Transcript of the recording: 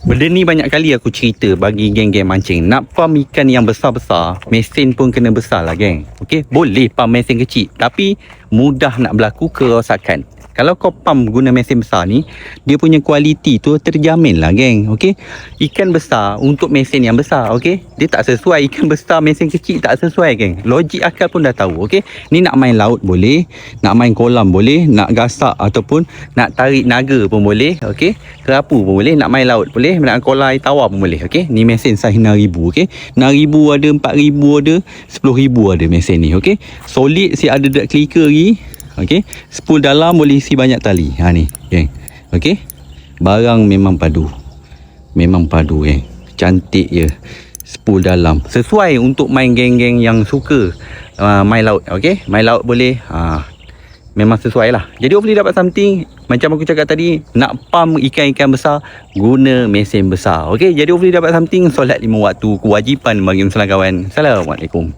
Benda ni banyak kali aku cerita bagi geng-geng mancing. Nak pam ikan yang besar-besar, mesin pun kena besar lah geng. Okey, boleh pam mesin kecil, tapi mudah nak berlaku kerosakan. Kalau kau pam guna mesin besar ni, dia punya kualiti tu terjamin lah geng. Okey, ikan besar untuk mesin yang besar, okey, dia tak sesuai. Ikan besar mesin kecil tak sesuai geng. Logik akal pun dah tahu. Okey, ni nak main laut boleh, nak main kolam boleh, nak gasak ataupun nak tarik naga pun boleh. Okey, kerapu pun boleh, nak main laut boleh, nak kolam air tawar pun boleh. Okey, ni mesin saiz 6,000. Okey, 6,000 ada, 4,000 ada, 10,000 ada mesin ni. Okey, solid si ada dekat clicker lagi. Okey, spool dalam boleh isi banyak tali. Ha ni geng. Okey, barang memang padu, memang padu geng. Cantik je spool dalam, sesuai untuk main geng-geng yang suka main laut. Okey, main laut boleh, memang sesuai lah. Jadi hopefully dapat something. Macam aku cakap tadi, nak pam ikan-ikan besar, guna mesin besar. Okey, jadi hopefully dapat something. Solat 5 waktu kewajipan bagi Muslim kawan. Assalamualaikum.